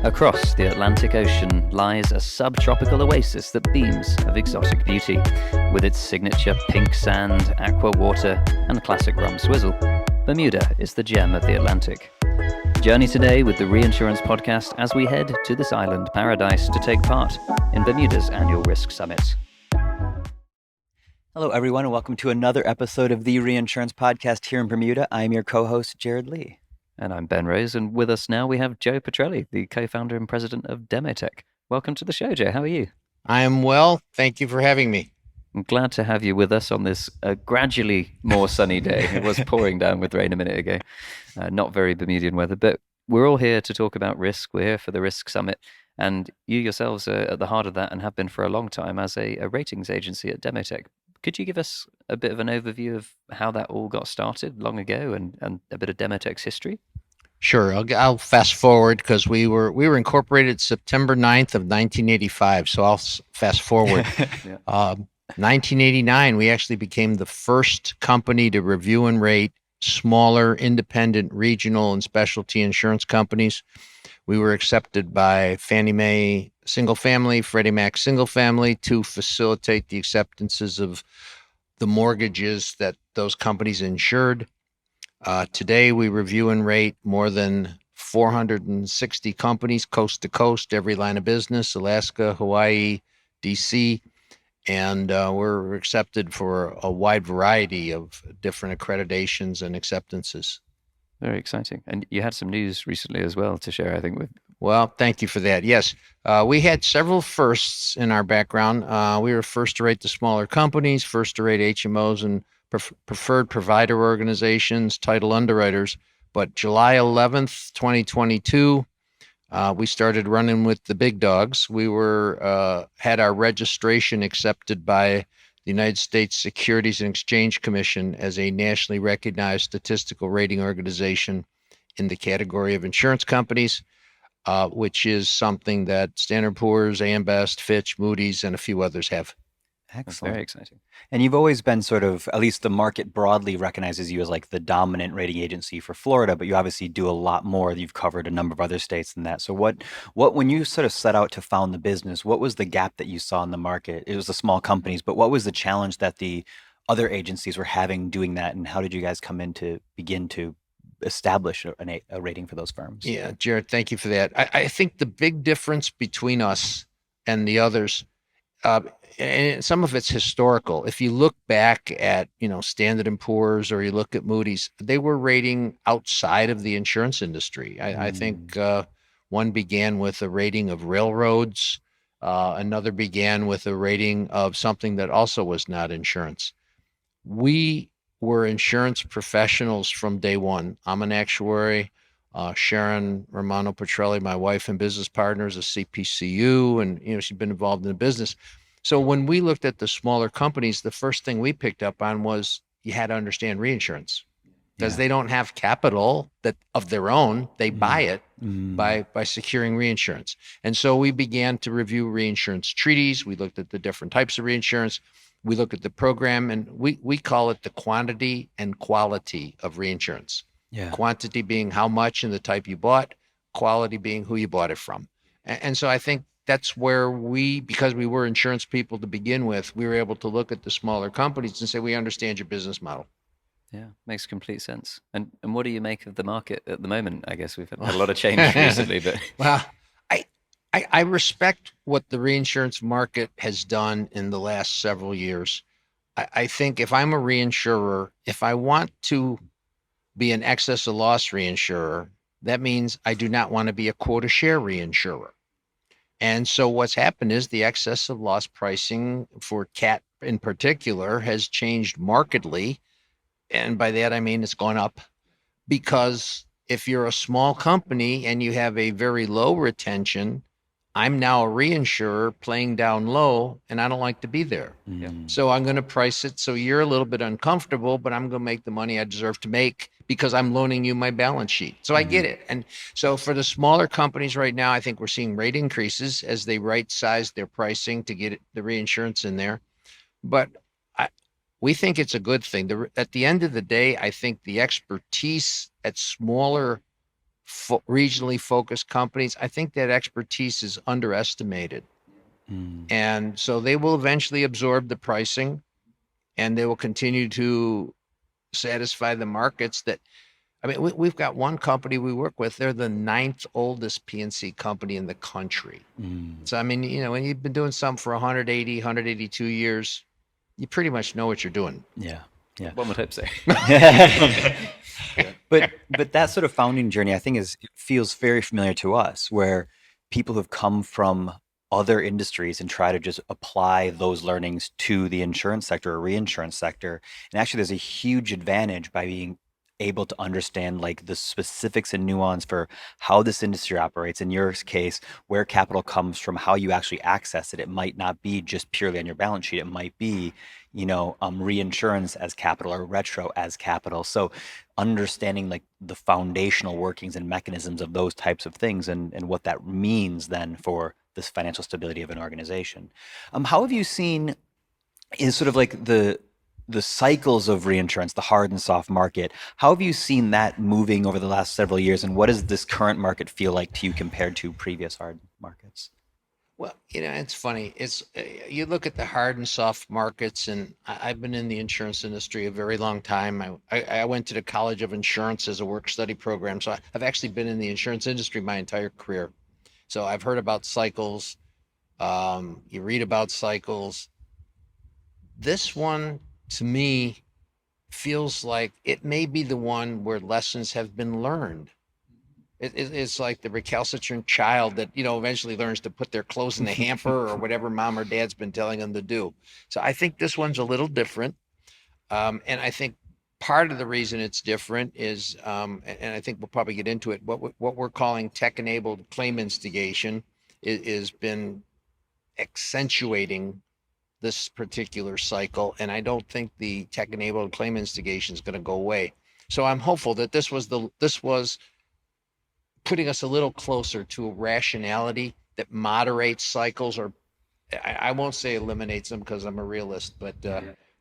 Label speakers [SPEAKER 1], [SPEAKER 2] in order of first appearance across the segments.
[SPEAKER 1] Across the Atlantic Ocean lies a subtropical oasis that beams of exotic beauty. With its signature pink sand, aqua water, and classic rum swizzle, Bermuda is the gem of the Atlantic. Journey today with the Reinsurance Podcast as we head to this island paradise to take part in Bermuda's annual Risk Summit.
[SPEAKER 2] Hello, everyone, and welcome to another episode of the Reinsurance Podcast here in Bermuda. I'm your co-host, Jared Lee.
[SPEAKER 1] And I'm Ben Rose, and with us now we have Joe Petrelli, the co-founder and president of Demotech. Welcome to the show, Joe. How are you?
[SPEAKER 3] I am well. Thank you for having me.
[SPEAKER 1] I'm glad to have you with us on this gradually more sunny day. It was pouring down with rain a minute ago. Not very Bermudian weather, but we're all here to talk about risk. We're here for the Risk Summit, and you yourselves are at the heart of that and have been for a long time as a ratings agency at Demotech. Could you give us a bit of an overview of how that all got started long ago and a bit of Demotech's history?
[SPEAKER 3] Sure. I'll fast forward because we were incorporated September 9th of 1985. So I'll fast forward.
[SPEAKER 1] Yeah.
[SPEAKER 3] 1989, we actually became the first company to review and rate smaller, independent, regional, and specialty insurance companies. We were accepted by Fannie Mae single family, Freddie Mac single family to facilitate the acceptances of the mortgages that those companies insured. Today, we review and rate more than 460 companies, coast to coast, every line of business, Alaska, Hawaii, DC, and we're accepted for a wide variety of different accreditations and acceptances.
[SPEAKER 1] Very exciting. And you had some news recently as well to share, I think, with.
[SPEAKER 3] Well, thank you for that. Yes, we had several firsts in our background. We were first to rate the smaller companies, first to rate HMOs and preferred provider organizations, title underwriters. But July 11th, 2022, we started running with the big dogs. We had our registration accepted by the United States Securities and Exchange Commission as a nationally recognized statistical rating organization in the category of insurance companies, which is something that Standard & Poor's, AM Best, Fitch, Moody's, and a few others have.
[SPEAKER 2] Excellent.
[SPEAKER 1] Very exciting.
[SPEAKER 2] And you've always been sort of, at least the market broadly recognizes you as like the dominant rating agency for Florida, but you obviously do a lot more. You've covered a number of other states than that. So what when you sort of set out to found the business, what was the gap that you saw in the market? It was the small companies, but what was the challenge that the other agencies were having doing that? And how did you guys come in to begin to establish a rating for those firms?
[SPEAKER 3] Yeah, Jared, thank you for that. I think the big difference between us and the others, and some of it's historical. If you look back at, Standard & Poor's or you look at Moody's, they were rating outside of the insurance industry. I think one began with a rating of railroads. Another began with a rating of something that also was not insurance. We were insurance professionals from day one. I'm an actuary. Sharon Romano Petrelli, my wife and business partner, is a CPCU, and she's been involved in the business. So when we looked at the smaller companies, the first thing we picked up on was you had to understand reinsurance because they don't have capital that of their own. They buy it by securing reinsurance. And so we began to review reinsurance treaties. We looked at the different types of reinsurance. We look at the program, and we call it the quantity and quality of reinsurance.
[SPEAKER 2] Yeah.
[SPEAKER 3] Quantity being how much and the type you bought, quality being who you bought it from. And so I think that's where because we were insurance people to begin with, we were able to look at the smaller companies and say, we understand your business model.
[SPEAKER 1] Yeah, makes complete sense. And what do you make of the market at the moment? I guess we've had a lot of change recently, but
[SPEAKER 3] well, I respect what the reinsurance market has done in the last several years. I think if I'm a reinsurer, if I want to be an excess of loss reinsurer, that means I do not want to be a quota share reinsurer. And so what's happened is the excess of loss pricing for CAT in particular has changed markedly. And by that, I mean, it's gone up because if you're a small company and you have a very low retention, I'm now a reinsurer playing down low, and I don't like to be there. So I'm going to price it so you're a little bit uncomfortable, but I'm going to make the money I deserve to make because I'm loaning you my balance sheet. So I get it. And so for the smaller companies right now, I think we're seeing rate increases as they right-size their pricing to get the reinsurance in there. But we think it's a good thing. At the end of the day, I think the expertise at smaller regionally focused companies, I think that expertise is underestimated. And so they will eventually absorb the pricing, and they will continue to satisfy the markets that, I mean, we've got one company we work with. They're the 9th oldest PNC company in the country. So, I mean, when you've been doing something for 180, 182 years, you pretty much know what you're doing.
[SPEAKER 2] Yeah. Yeah.
[SPEAKER 1] One would hope so.
[SPEAKER 2] But that sort of founding journey, I think, it feels very familiar to us, where people who've come from other industries and try to just apply those learnings to the insurance sector or reinsurance sector. And actually, there's a huge advantage by being able to understand like the specifics and nuance for how this industry operates. In your case, where capital comes from, how you actually access it. It might not be just purely on your balance sheet. It might be, reinsurance as capital or retro as capital. So understanding like the foundational workings and mechanisms of those types of things and what that means then for this financial stability of an organization. How have you seen is sort of like the cycles of reinsurance, the hard and soft market? How have you seen that moving over the last several years, and what does this current market feel like to you compared to previous hard markets?
[SPEAKER 3] Well, it's funny. It's you look at the hard and soft markets, and I've been in the insurance industry a very long time. I went to the College of Insurance as a work study program, so I've actually been in the insurance industry my entire career. So I've heard about cycles. You read about cycles. This one, to me, feels like it may be the one where lessons have been learned. It's like the recalcitrant child that, eventually learns to put their clothes in the hamper or whatever mom or dad's been telling them to do. So I think this one's a little different. And I think part of the reason it's different is, and I think we'll probably get into it, what we're calling tech-enabled claim instigation is been accentuating this particular cycle. And I don't think the tech-enabled claim instigation is going to go away. So I'm hopeful that this was putting us a little closer to a rationality that moderates cycles, or I won't say eliminates them because I'm a realist, but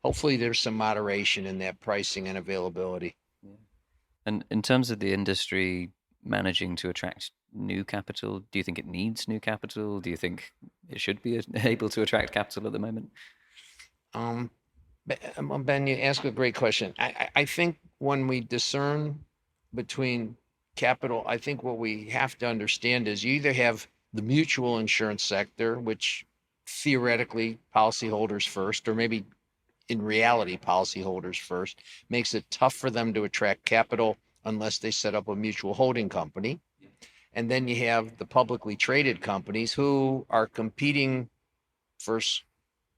[SPEAKER 3] hopefully there's some moderation in that pricing and availability.
[SPEAKER 1] And in terms of the industry managing to attract new capital, do you think it needs new capital? Do you think it should be able to attract capital at the moment?
[SPEAKER 3] Ben, you ask a great question. I think when we discern between capital, I think what we have to understand is you either have the mutual insurance sector, which theoretically policyholders first, or maybe in reality policyholders first, makes it tough for them to attract capital unless they set up a mutual holding company. And then you have the publicly traded companies who are competing for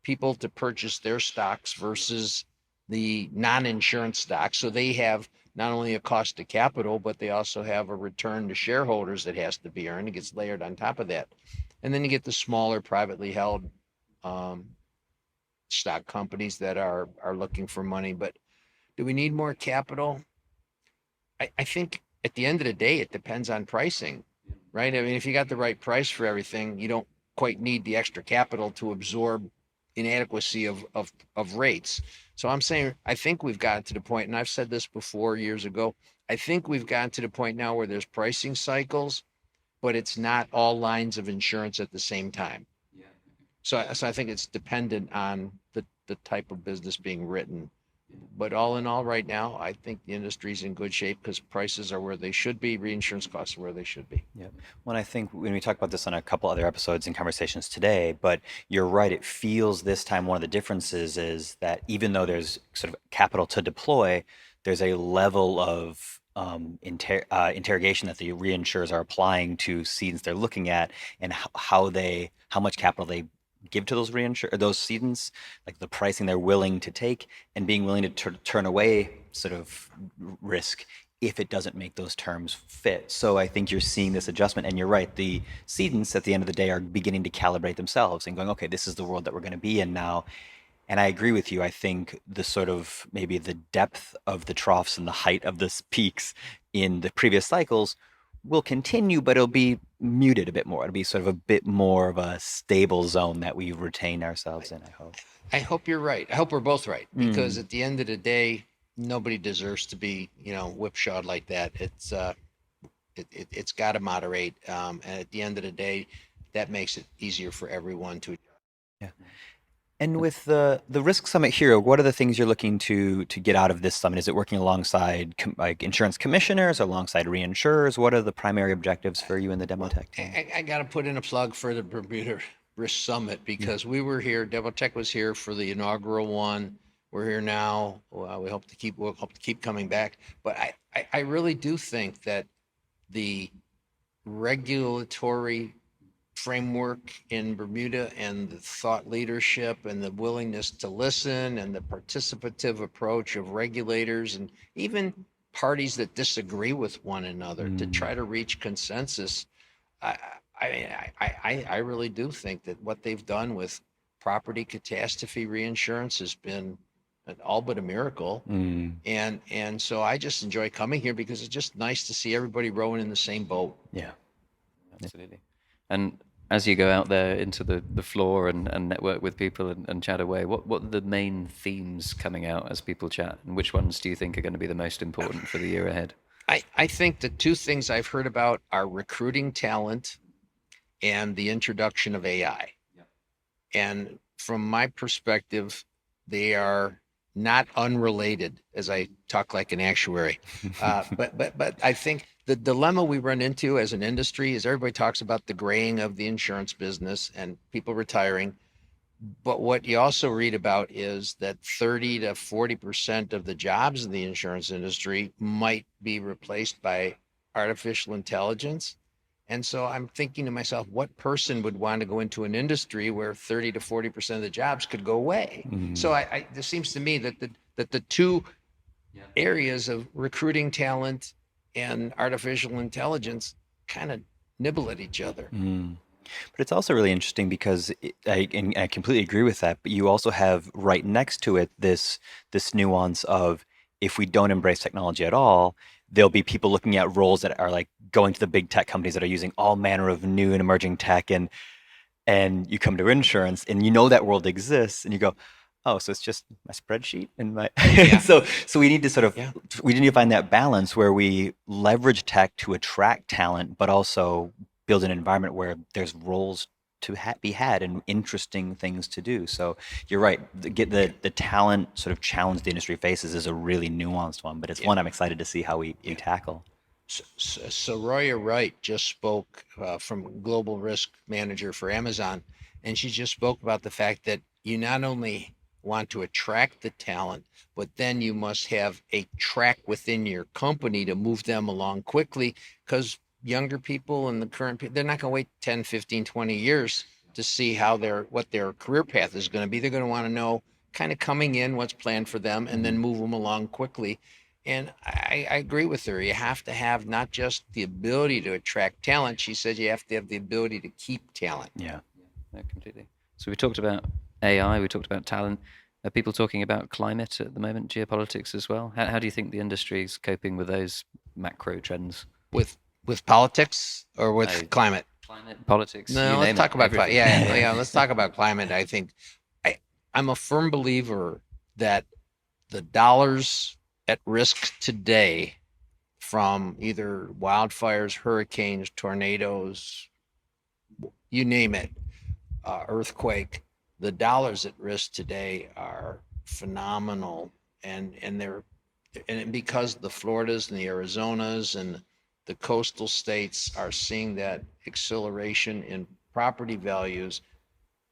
[SPEAKER 3] people to purchase their stocks versus the non-insurance stocks. So they have not only a cost to capital, but they also have a return to shareholders that has to be earned. It gets layered on top of that. And then you get the smaller privately held stock companies that are looking for money. But do we need more capital? I think at the end of the day, it depends on pricing, right? I mean, if you got the right price for everything, you don't quite need the extra capital to absorb inadequacy of rates. So I'm saying, I think we've gotten to the point, and I've said this before years ago, I think we've gotten to the point now where there's pricing cycles, but it's not all lines of insurance at the same time. So I think it's dependent on the type of business being written. But all in all, right now, I think the industry's in good shape because prices are where they should be, reinsurance costs are where they should be.
[SPEAKER 2] Yeah. Well, I think when we talk about this on a couple other episodes and conversations today, but you're right, it feels this time one of the differences is that even though there's sort of capital to deploy, there's a level of interrogation that the reinsurers are applying to cedents they're looking at, and how much capital they give to those cedents, like the pricing they're willing to take, and being willing to turn away sort of risk if it doesn't make those terms fit. So I think you're seeing this adjustment, and you're right, the cedents at the end of the day are beginning to calibrate themselves and going, okay, this is the world that we're going to be in now. And I agree with you. I think the sort of maybe the depth of the troughs and the height of the peaks in the previous cycles will continue, but it'll be muted a bit more. It'll be sort of a bit more of a stable zone that we retain ourselves in, I hope.
[SPEAKER 3] I hope you're right. I hope we're both right, because at the end of the day, nobody deserves to be, whipshawed like that. It's It's got to moderate. And at the end of the day, that makes it easier for everyone to.
[SPEAKER 2] Yeah. And with the Risk Summit here, what are the things you're looking to get out of this summit? Is it working alongside like insurance commissioners, alongside reinsurers? What are the primary objectives for you and the Demotech team?
[SPEAKER 3] I got to put in a plug for the Bermuda Risk Summit because we were here. Demotech was here for the inaugural one. We're here now. We'll hope to keep coming back. But I really do think that the regulatory framework in Bermuda and the thought leadership and the willingness to listen and the participative approach of regulators and even parties that disagree with one another to try to reach consensus. I really do think that what they've done with property catastrophe reinsurance has been all but a miracle. And so I just enjoy coming here because it's just nice to see everybody rowing in the same boat.
[SPEAKER 2] Yeah.
[SPEAKER 1] Absolutely. And as you go out there into the floor and network with people and chat away, what are the main themes coming out as people chat? And which ones do you think are going to be the most important for the year ahead?
[SPEAKER 3] I think the two things I've heard about are recruiting talent and the introduction of AI. Yeah. And from my perspective, they are not unrelated, as I talk like an actuary. But I think the dilemma we run into as an industry is everybody talks about the graying of the insurance business and people retiring. But what you also read about is that 30 to 40% of the jobs in the insurance industry might be replaced by artificial intelligence. And so I'm thinking to myself, what person would want to go into an industry where 30 to 40% of the jobs could go away? So it seems to me that the two areas of recruiting talent and artificial intelligence kind of nibble at each other.
[SPEAKER 2] But it's also really interesting because I completely agree with that. But you also have right next to it this nuance of if we don't embrace technology at all, there'll be people looking at roles that are like going to the big tech companies that are using all manner of new and emerging tech, and you come to insurance and you know that world exists, and you go, oh, so it's just my spreadsheet and my so we need to we need to find that balance where we leverage tech to attract talent, but also build an environment where there's roles to be had and interesting things to do. So you're right. The talent sort of challenge the industry faces is a really nuanced one, but it's one I'm excited to see how we tackle.
[SPEAKER 3] So Roya Wright just spoke from Global Risk Manager for Amazon, and she just spoke about the fact that you not only want to attract the talent, but then you must have a track within your company to move them along quickly, because younger people and the current people, they're not going to wait 10, 15, 20 years to see what their career path is going to be. They're going to want to know kind of coming in what's planned for them and then move them along quickly. And I agree with her. You have to have not just the ability to attract talent. She said you have to have the ability to keep talent.
[SPEAKER 1] Yeah, completely. So we talked about AI, we talked about talent. Are people talking about climate at the moment, geopolitics as well? How do you think the industry is coping with those macro trends?
[SPEAKER 3] With politics or with climate?
[SPEAKER 1] Climate, politics.
[SPEAKER 3] No, let's talk about climate. Yeah. Let's talk about climate. I think I'm a firm believer that the dollars at risk today from either wildfires, hurricanes, tornadoes, you name it, earthquake, the dollars at risk today are phenomenal. And because the Floridas and the Arizonas and the coastal states are seeing that acceleration in property values,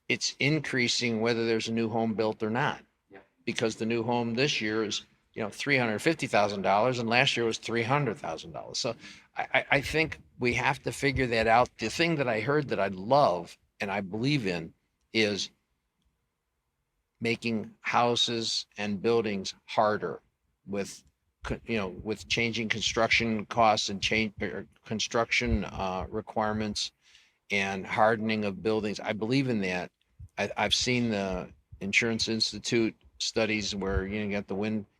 [SPEAKER 3] it's increasing whether there's a new home built or not. Yeah. Because the new home this year is, $350,000 and last year was $300,000. So I think we have to figure that out. The thing that I heard that I love and I believe in is making houses and buildings harder with changing construction costs and construction requirements and hardening of buildings. I believe in that. I've seen the Insurance Institute studies where you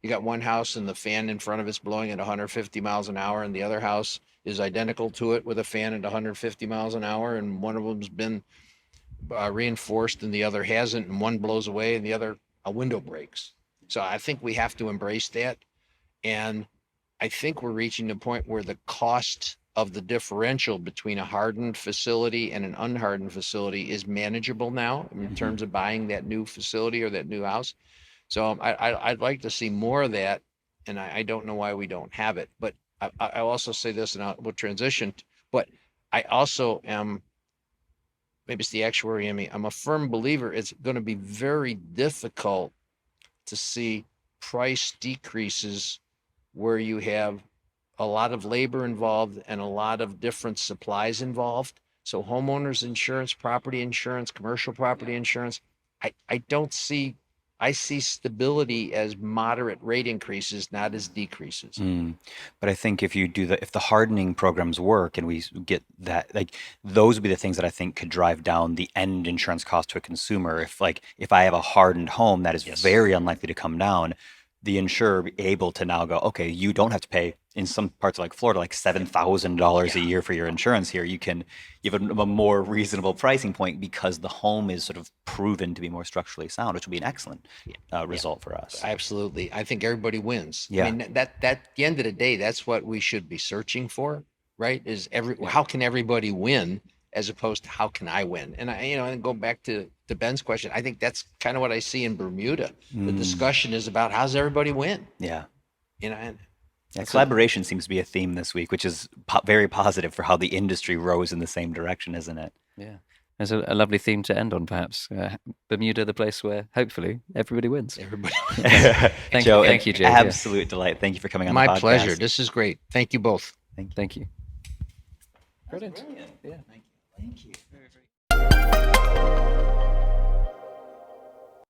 [SPEAKER 3] got one house and the fan in front of it's blowing at 150 miles an hour, and the other house is identical to it with a fan at 150 miles an hour, and one of them's been reinforced and the other hasn't, and one blows away and the other, a window breaks. So I think we have to embrace that. And I think we're reaching the point where the cost of the differential between a hardened facility and an unhardened facility is manageable now in terms of buying that new facility or that new house. So I'd like to see more of that, and I don't know why we don't have it. But I also say this, and we'll transition. But I also am, maybe it's the actuary in me, I'm a firm believer it's going to be very difficult to see price decreases where you have a lot of labor involved and a lot of different supplies involved. So homeowners insurance, property insurance, commercial property insurance, I don't see, I see stability as moderate rate increases, not as decreases.
[SPEAKER 2] But I think if the hardening programs work and we get that, like those would be the things that I think could drive down the end insurance cost to a consumer. If I have a hardened home, that is very unlikely to come down. The insurer be able to now go, okay, you don't have to pay in some parts of like Florida, like $7,000 a year for your insurance here. You have a more reasonable pricing point because the home is sort of proven to be more structurally sound, which will be an excellent result for us.
[SPEAKER 3] Absolutely. I think everybody wins.
[SPEAKER 2] Yeah.
[SPEAKER 3] I mean, that at the end of the day, that's what we should be searching for, right? How can everybody win as opposed to how can I win? And and go back to Ben's question, I think that's kind of what I see in Bermuda. The discussion is about how's everybody win?
[SPEAKER 2] Yeah.
[SPEAKER 3] And
[SPEAKER 2] collaboration seems to be a theme this week, which is very positive for how the industry rows in the same direction, isn't it?
[SPEAKER 1] Yeah. There's a lovely theme to end on, perhaps. Bermuda, the place where hopefully everybody wins.
[SPEAKER 3] Everybody.
[SPEAKER 2] Joe,
[SPEAKER 1] thank you, Joe.
[SPEAKER 2] Absolute delight. Thank you for coming on the podcast.
[SPEAKER 3] My pleasure. This is great. Thank you both.
[SPEAKER 1] Thank you.
[SPEAKER 2] Brilliant. Yeah. Thank you. Very, very